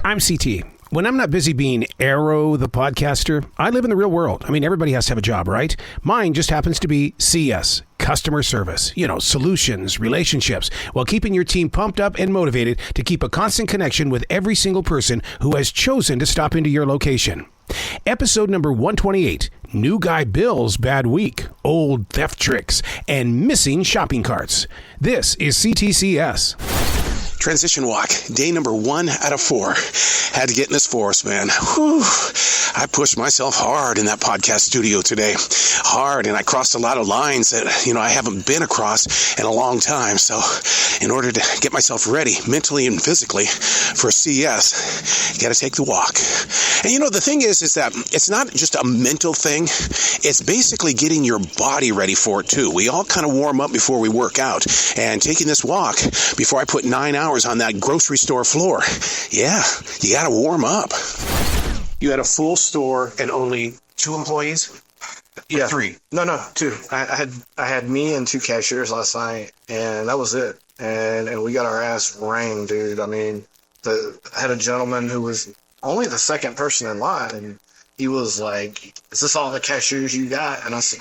I'm CT. When I'm not busy being Arroe, the podcaster, I live in the real world. I mean, everybody has to have a job, right? Mine just happens to be C.S. Customer Service. Solutions, relationships, while keeping your team pumped up and motivated to keep a constant connection with every single person who has chosen to stop into your location. Episode number 128, New Guy Bill's Bad Week, Old Theft Tricks, and Missing Shopping Carts. This is C.T.C.S. Transition walk, day number 1 out of 4. Had to get in this forest, man. Whew. I pushed myself hard in that podcast studio today. Hard, and I crossed a lot of lines that, I haven't been across in a long time. So in order to get myself ready, mentally and physically, for CES, you got to take the walk. And the thing is that it's not just a mental thing. It's basically getting your body ready for it, too. We all kind of warm up before we work out. And taking this walk before I put 9 hours on that grocery store floor, yeah, you got to warm up. You had a full store and only 2 employees? Yeah. Or 3? No, 2. I had me and 2 cashiers last night, and that was it. And we got our ass rang, dude. I mean, I had a gentleman who was only the second person in line, and he was like, "Is this all the cashiers you got?" And I said,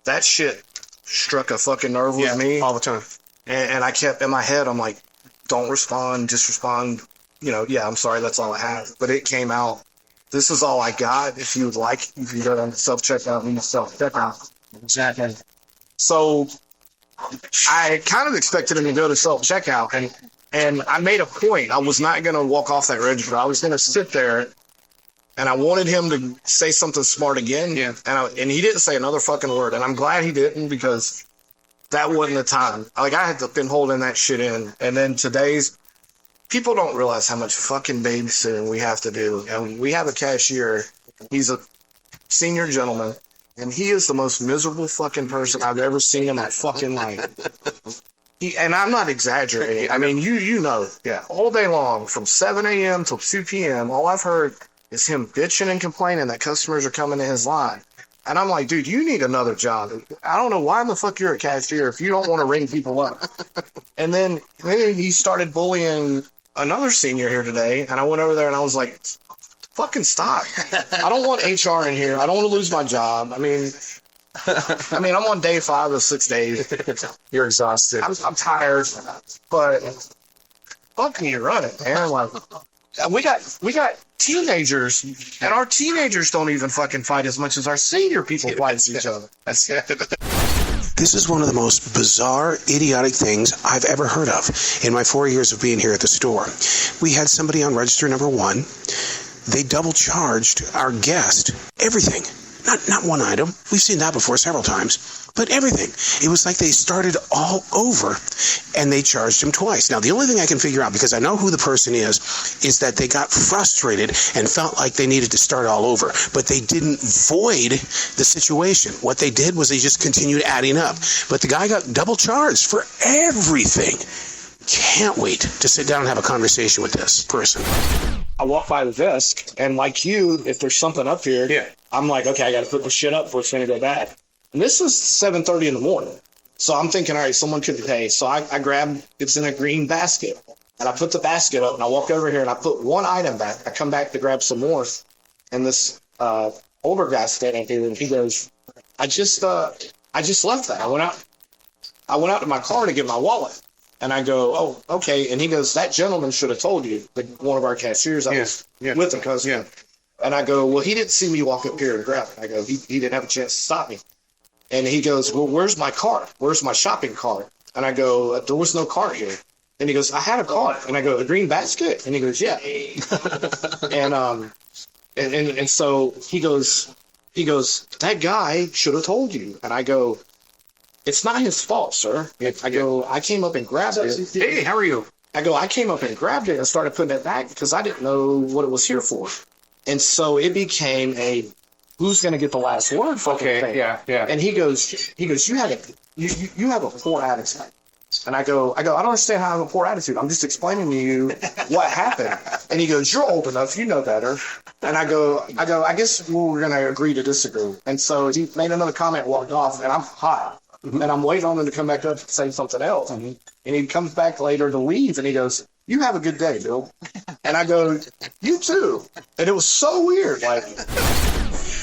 that shit struck a fucking nerve with me all the time. And I kept in my head, I'm like, don't respond, just respond. I'm sorry, that's all I have. But it came out, this is all I got. If you go on self-checkout, we self-checkout. Exactly. So I kind of expected him to go to self-checkout, and I made a point. I was not going to walk off that register. I was going to sit there, and I wanted him to say something smart again. Yeah. And he didn't say another fucking word. And I'm glad he didn't, because that wasn't the time. I had been holding that shit in. And then today's people don't realize how much fucking babysitting we have to do. And we have a cashier. He's a senior gentleman, and he is the most miserable fucking person I've ever seen in my fucking life. And I'm not exaggerating. I mean, all day long from 7 a.m. till 2 p.m., all I've heard is him bitching and complaining that customers are coming to his line. And I'm like, dude, you need another job. I don't know why the fuck you're a cashier if you don't want to ring people up. And then he started bullying another senior here today. And I went over there and I was like, fucking stop. I don't want HR in here. I don't want to lose my job. I mean, I'm on day 5 of 6 days. You're exhausted. I'm tired. But fuck me, run it, man. Like, we got teenagers, and our teenagers don't even fucking fight as much as our senior people fight with each other. That's it. This is one of the most bizarre, idiotic things I've ever heard of in my 4 years of being here at the store. We had somebody on register number 1. They double charged our guest everything. Not one item. We've seen that before several times. But everything. It was like they started all over, and they charged him twice. Now, the only thing I can figure out, because I know who the person is that they got frustrated and felt like they needed to start all over. But they didn't void the situation. What they did was they just continued adding up. But the guy got double charged for everything. Can't wait to sit down and have a conversation with this person. I walk by the desk, and like you, if there's something up here, I'm like, okay, I got to put the shit up before it's going to go back. And this was 7:30 in the morning. So I'm thinking, all right, someone could pay. So I grab, it's in a green basket. And I put the basket up, and I walk over here, and I put one item back. I come back to grab some more. And this older guy standing here, and he goes, I just left that. I went out to my car to get my wallet. And I go, oh, okay. And he goes, that gentleman should have told you, one of our cashiers. I was with him, because And I go, well, he didn't see me walk up here and grab it. I go, he didn't have a chance to stop me. And he goes, well, where's my cart? Where's my shopping cart? And I go, there was no cart here. And he goes, I had a cart. And I go, a green basket? And he goes, yeah. and so he goes, that guy should have told you. And I go, it's not his fault, sir. I go, I came up and grabbed it. Hey, how are you? I go, I came up and grabbed it and started putting it back because I didn't know what it was here for. And so it became a who's going to get the last word fucking thing. Yeah. And he goes, you have a poor attitude. And I go, I don't understand how I have a poor attitude. I'm just explaining to you what happened. And he goes, you're old enough, you know better. And I go, I guess we're going to agree to disagree. And so he made another comment, walked off, and I'm hot. Mm-hmm. And I'm waiting on him to come back up and say something else. Mm-hmm. And he comes back later to leave, and he goes, you have a good day, Bill. And I go, you too. And it was so weird. Like,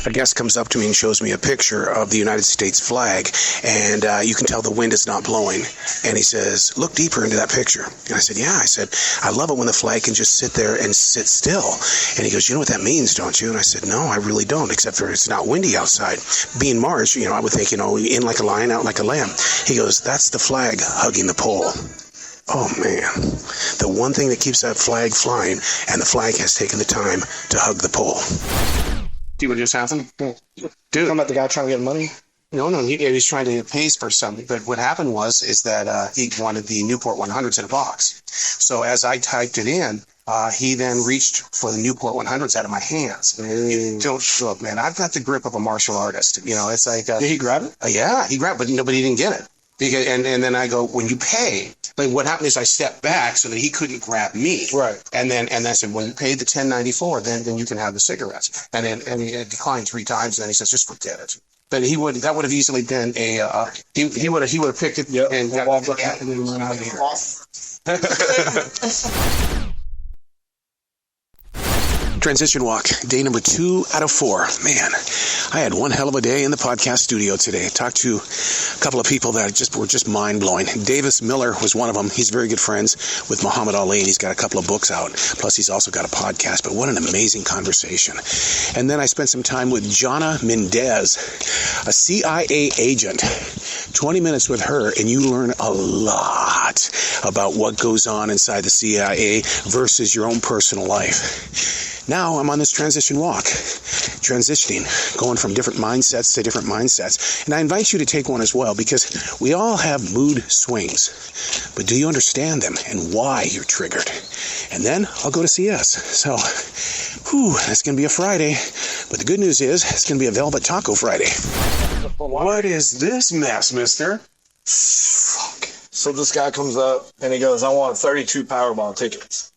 A guest comes up to me and shows me a picture of the United States flag, and you can tell the wind is not blowing. And he says, look deeper into that picture. And I said, yeah. I said, I love it when the flag can just sit there and sit still. And he goes, you know what that means, don't you? And I said, no, I really don't, except for it's not windy outside. Being March, I would think, in like a lion, out like a lamb. He goes, that's the flag hugging the pole. Oh, man. The one thing that keeps that flag flying, and the flag has taken the time to hug the pole. See what just happened? dude, Dude. talking about the guy trying to get money? No, he was trying to pay for something. But what happened is that he wanted the Newport 100s in a box. So as I typed it in, he then reached for the Newport 100s out of my hands. Don't look, man. I've got the grip of a martial artist. It's like Did he grab it? yeah, he grabbed, but he didn't get it. Because, and then I go, when you pay, but what happened is I stepped back so that he couldn't grab me. Right. And I said, when you pay the $10.94, then you can have the cigarettes. And he declined 3 times, and then he says, just forget it. But that would have easily been he would have picked it and got it and then run out of here. Transition walk, day number 2 out of 4. Man, I had one hell of a day in the podcast studio today. I talked to a couple of people that were just mind-blowing. Davis Miller was one of them. He's very good friends with Muhammad Ali, and he's got a couple of books out. Plus, he's also got a podcast. But what an amazing conversation. And then I spent some time with Jana Mendez, a CIA agent. 20 minutes with her, and you learn a lot about what goes on inside the CIA versus your own personal life. Now I'm on this transition walk, transitioning, going from different mindsets to different mindsets. And I invite you to take one as well, because we all have mood swings. But do you understand them and why you're triggered? And then I'll go to CS. So, that's going to be a Friday. But the good news is it's going to be a Velvet Taco Friday. What is this mess, mister? Fuck. So this guy comes up and he goes, I want 32 Powerball tickets.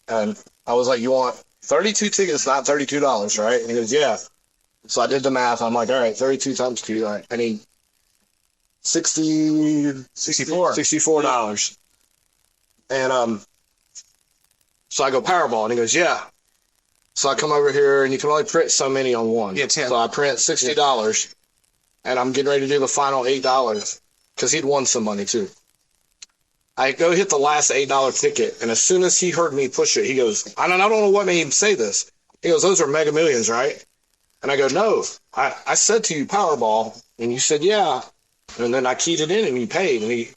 And I was like, you want 32 tickets, not $32, right? And he goes, yeah. So I did the math. I'm like, all right, 32 times 2. Right? I need $64. And so I go Powerball, and he goes, yeah. So I come over here, and you can only print so many on one. Yeah, 10. So I print $60, and I'm getting ready to do the final $8 because he'd won some money too. I go hit the last $8 ticket, and as soon as he heard me push it, he goes, I don't know what made him say this. He goes, those are Mega Millions, right? And I go, no, I said to you Powerball, and you said, yeah. And then I keyed it in, and he paid. And he's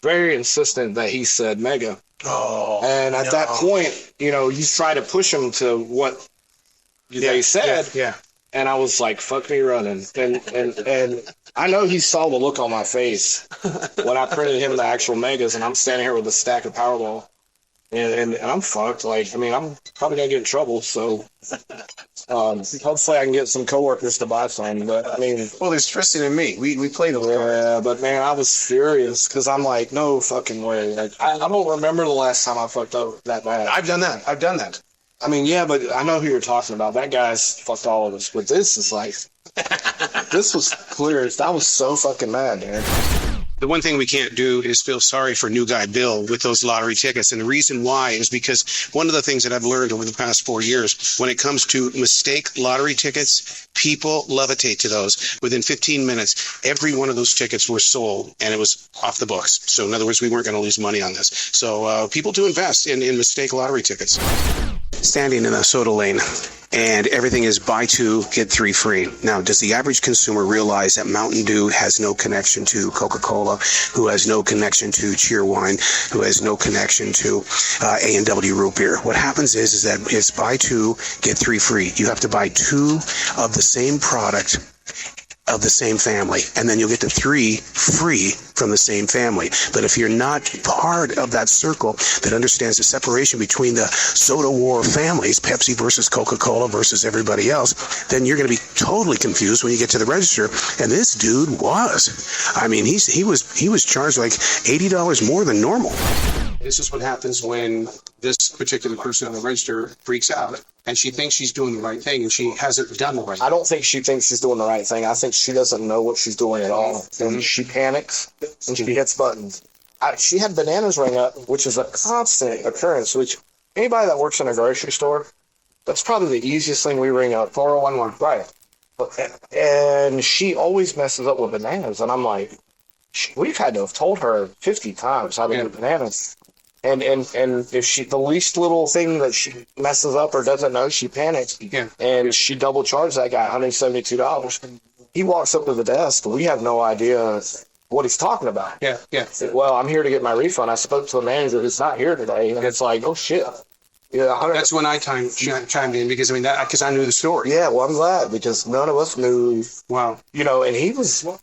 very insistent that he said Mega. Oh, and at that point, you try to push him to what they said. Yeah. And I was like, fuck me running. And I know he saw the look on my face when I printed him the actual Megas, and I'm standing here with a stack of Powerball. And I'm fucked. I'm probably going to get in trouble. So hopefully I can get some coworkers to buy some. But, well, there's Tristan and me. We played a little. Yeah, but, man, I was furious because I'm like, no fucking way. I don't remember the last time I fucked up that bad. I've done that. Yeah, but I know who you're talking about. That guy's fucked all of us. But this is like, this was clear. I was so fucking mad, man. The one thing we can't do is feel sorry for new guy Bill with those lottery tickets. And the reason why is because one of the things that I've learned over the past 4 years, when it comes to mistake lottery tickets, people levitate to those. Within 15 minutes, every one of those tickets were sold, and it was off the books. So in other words, we weren't going to lose money on this. So people do invest in mistake lottery tickets. Standing in a soda lane, and everything is buy 2, get 3 free. Now, does the average consumer realize that Mountain Dew has no connection to Coca-Cola, who has no connection to Cheerwine, who has no connection to A&W Root Beer? What happens is that it's buy 2, get 3 free. You have to buy 2 of the same product of the same family, and then you'll get the 3 free from the same family. But if you're not part of that circle that understands the separation between the soda war families, Pepsi versus Coca-Cola versus everybody else, then you're going to be totally confused when you get to the register. And this dude was. He was charged like $80 more than normal. This is what happens when this particular person on the register freaks out, and she thinks she's doing the right thing, and she hasn't done the right thing. I don't think she thinks she's doing the right thing. I think she doesn't know what she's doing at all. And she panics, and she hits buttons. she had bananas ring up, which is a constant occurrence, which anybody that works in a grocery store, that's probably the easiest thing we ring up, 4011, right? And she always messes up with bananas, and I'm like, we've had to have told her 50 times how to do bananas. And if she, the least little thing that she messes up or doesn't know, she panics. Yeah. And she double charged that guy $172. He walks up to the desk. We have no idea what he's talking about. Yeah. Well, I'm here to get my refund. I spoke to the manager who's not here today. And it's like, oh, shit. Yeah, that's when I chimed in because I knew the story. Yeah, well, I'm glad because none of us knew. Wow. You know, and he was well,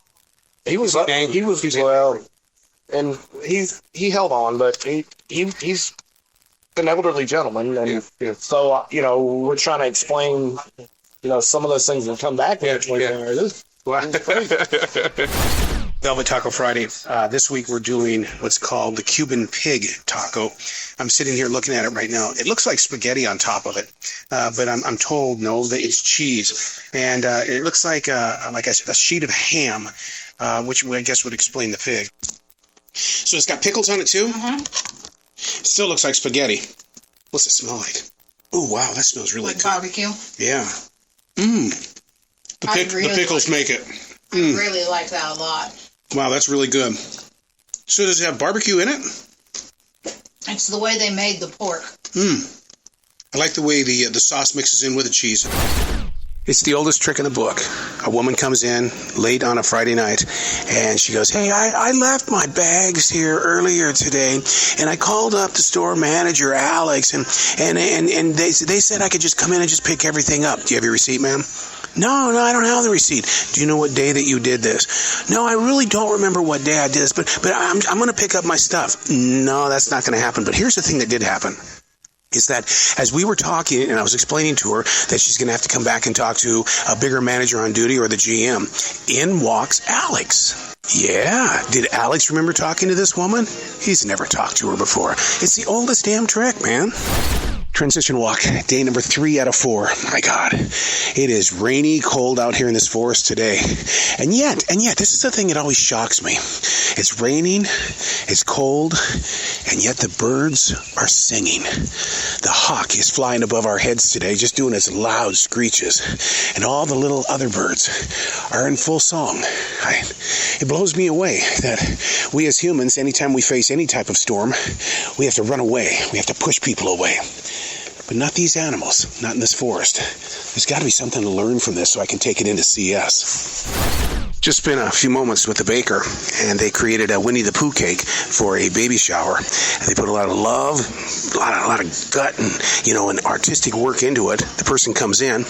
and he held on, but he's an elderly gentleman, and so we're trying to explain, some of those things that come back. Velvet Taco Friday. This week we're doing what's called the Cuban pig taco. I'm sitting here looking at it right now. It looks like spaghetti on top of it, but I'm told no, that it's cheese, and it looks like I said, a sheet of ham, which I guess would explain the pig. So it's got pickles on it too? Mm-hmm. Still looks like spaghetti. What's it smell like? Oh, wow, that smells really good. Barbecue? Yeah. The pickles make it. I really like that a lot. Wow, that's really good. So does it have barbecue in it? It's the way they made the pork. I like the way the sauce mixes in with the cheese. It's the oldest trick in the book. A woman comes in late on a Friday night, and she goes, hey, I left my bags here earlier today, and I called up the store manager, Alex, and they said I could just come in and just pick everything up. Do you have your receipt, ma'am? No, I don't have the receipt. Do you know what day that you did this? No, I really don't remember what day I did this, but I'm going to pick up my stuff. No, that's not going to happen. But here's the thing that did happen. Is that as we were talking, and I was explaining to her that she's going to have to come back and talk to a bigger manager on duty or the GM, in walks Alex. Yeah. Did Alex remember talking to this woman? He's never talked to her before. It's the oldest damn trick, man. Transition walk, day number 3 out of 4. My God, it is rainy, cold out here in this forest today. And yet, this is the thing that always shocks me. It's raining, it's cold, and yet the birds are singing. The hawk is flying above our heads today, just doing its loud screeches. And all the little other birds are in full song. It blows me away that we as humans, anytime we face any type of storm, we have to run away. We have to push people away. But not these animals, not in this forest. There's got to be something to learn from this so I can take it into CS. Just spent a few moments with the baker, and they created a Winnie the Pooh cake for a baby shower. And they put a lot of love, a lot of gut, and artistic work into it. The person comes in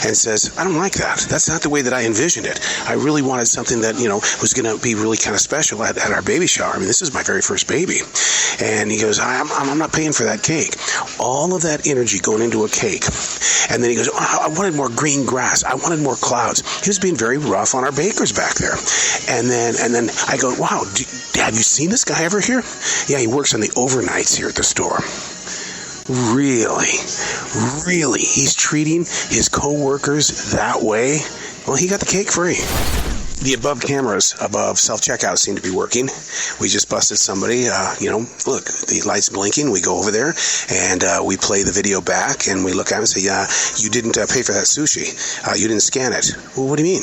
and says, I don't like that. That's not the way that I envisioned it. I really wanted something that, was going to be really kind of special at our baby shower. I mean, this is my very first baby. And he goes, I'm not paying for that cake. All of that energy going into a cake. And then he goes, I wanted more green grass. I wanted more clouds. He was being very rough on our bakers back there. And then I go, wow, have you seen this guy ever here? Yeah, he works on the overnights here at the store. Really? He's treating his co-workers that way? Well, he got the cake free. The above cameras above self-checkout seem to be working. We just busted somebody, look, the light's blinking. We go over there and we play the video back and we look at it and say, you didn't pay for that sushi. You didn't scan it. Well, what do you mean?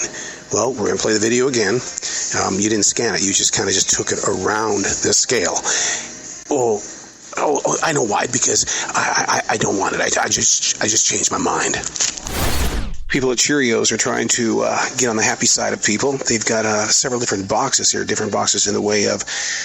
Well, we're going to play the video again. You didn't scan it. You just kind of just took it around the scale. Oh, I know why, because I don't want it. I just changed my mind. People at Cheerios are trying to get on the happy side of people. They've got several different boxes here, different boxes in the way of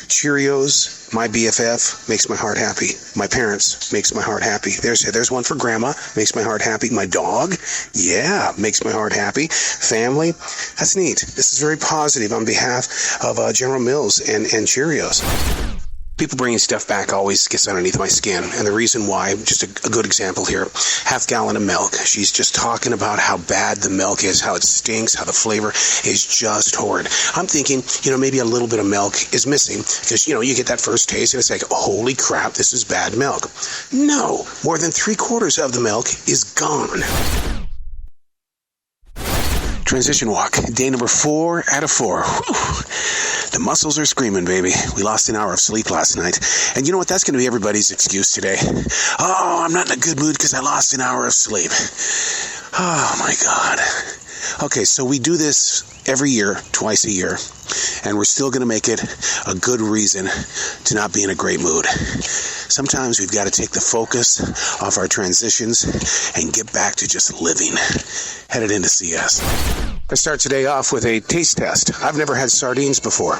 Cheerios, my BFF, makes my heart happy. My parents, makes my heart happy. There's one for Grandma, makes my heart happy. My dog, yeah, makes my heart happy. Family, that's neat. This is very positive on behalf of General Mills and Cheerios. People bringing stuff back always gets underneath my skin. And the reason why, just a good example here, half gallon of milk. She's just talking about how bad the milk is, how it stinks, how the flavor is just horrid. I'm thinking, maybe a little bit of milk is missing because, you get that first taste and it's like, holy crap, this is bad milk. No, more than 3/4 of the milk is gone. Transition walk, day number 4 out of 4. Whew. The muscles are screaming, baby. We lost an hour of sleep last night. And you know what? That's going to be everybody's excuse today. Oh, I'm not in a good mood because I lost an hour of sleep. Oh, my God. Okay, so we do this every year, twice a year, and we're still going to make it a good reason to not be in a great mood. Sometimes we've got to take the focus off our transitions and get back to just living. Headed into CS. I start today off with a taste test. I've never had sardines before.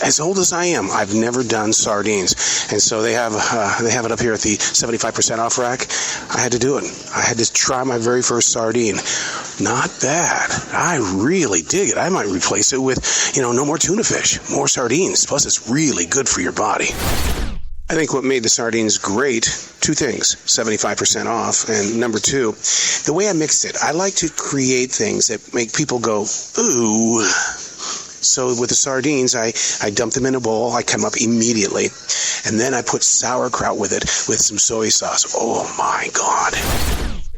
As old as I am, I've never done sardines. And so they have it up here at the 75% off rack. I had to do it. I had to try my very first sardine. Not bad. I really dig it. I might replace it with, no more tuna fish, more sardines. Plus, it's really good for your body. I think what made the sardines great, two things, 75% off, and number two, the way I mixed it. I like to create things that make people go, ooh. So with the sardines, I dump them in a bowl, I cut them up immediately, and then I put sauerkraut with it with some soy sauce. Oh my God.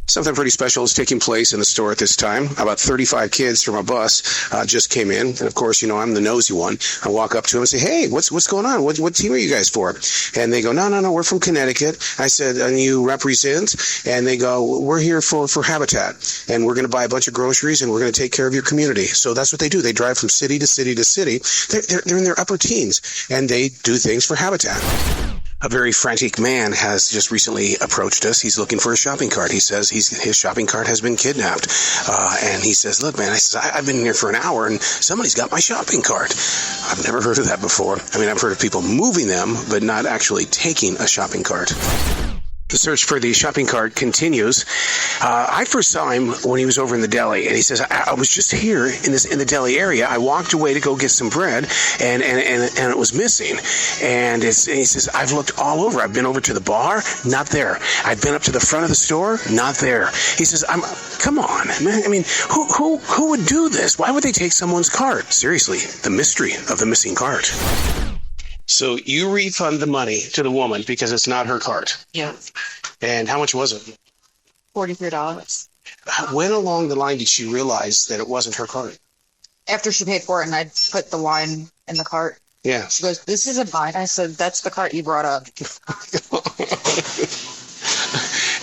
Something pretty special is taking place in the store at this time. About 35 kids from a bus just came in. And, of course, I'm the nosy one. I walk up to them and say, hey, what's going on? What team are you guys for? And they go, no, we're from Connecticut. I said, and you represent? And they go, we're here for Habitat. And we're going to buy a bunch of groceries, and we're going to take care of your community. So that's what they do. They drive from city to city to city. They're in their upper teens, and they do things for Habitat. A very frantic man has just recently approached us. He's looking for a shopping cart. He says his shopping cart has been kidnapped. And he says, look, man, I've been here for an hour and somebody's got my shopping cart. I've never heard of that before. I mean, I've heard of people moving them, but not actually taking a shopping cart. The search for the shopping cart continues. I first saw him when he was over in the deli, and he says, I was just here in the deli area. I walked away to go get some bread, and it was missing. And he says, I've looked all over. I've been over to the bar, not there. I've been up to the front of the store, not there. He says, come on, man. I mean, who would do this? Why would they take someone's cart? Seriously, the mystery of the missing cart. So you refund the money to the woman because it's not her cart. Yeah. And how much was it? $43. When along the line did she realize that it wasn't her cart? After she paid for it and I put the wine in the cart. Yeah. She goes, this isn't mine. I said, that's the cart you brought up.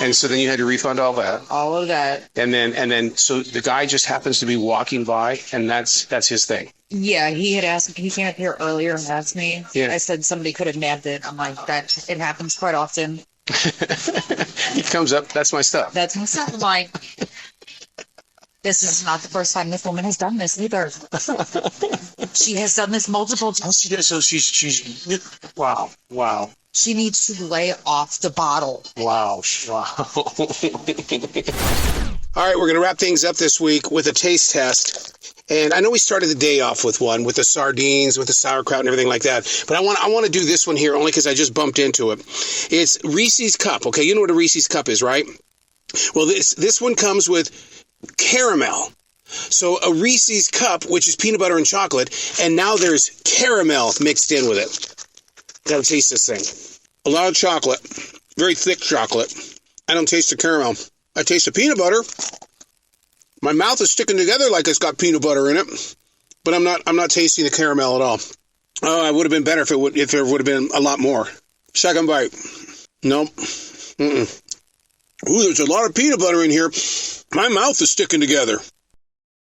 And so then you had to refund all that. All of that. And then so the guy just happens to be walking by, and that's his thing. Yeah, he had asked, he came up here earlier and asked me. Yeah. I said somebody could have nabbed it. I'm like, it happens quite often. It comes up, that's my stuff. That's my stuff. I'm like, this is not the first time this woman has done this either. She has done this multiple times. So she's wow. She needs to lay off the bottle. Wow. All right, we're going to wrap things up this week with a taste test. And I know we started the day off with one, with the sardines, with the sauerkraut and everything like that. But I want to do this one here only because I just bumped into it. It's Reese's Cup. Okay, you know what a Reese's Cup is, right? Well, this one comes with caramel. So a Reese's Cup, which is peanut butter and chocolate, and now there's caramel mixed in with it. Gotta taste this thing. A lot of chocolate, very thick chocolate. I don't taste the caramel. I taste the peanut butter. My mouth is sticking together like it's got peanut butter in it, but I'm not tasting the caramel at all. Oh, it would have been better if there would have been a lot more. Second bite. Nope. Ooh, there's a lot of peanut butter in here. My mouth is sticking together.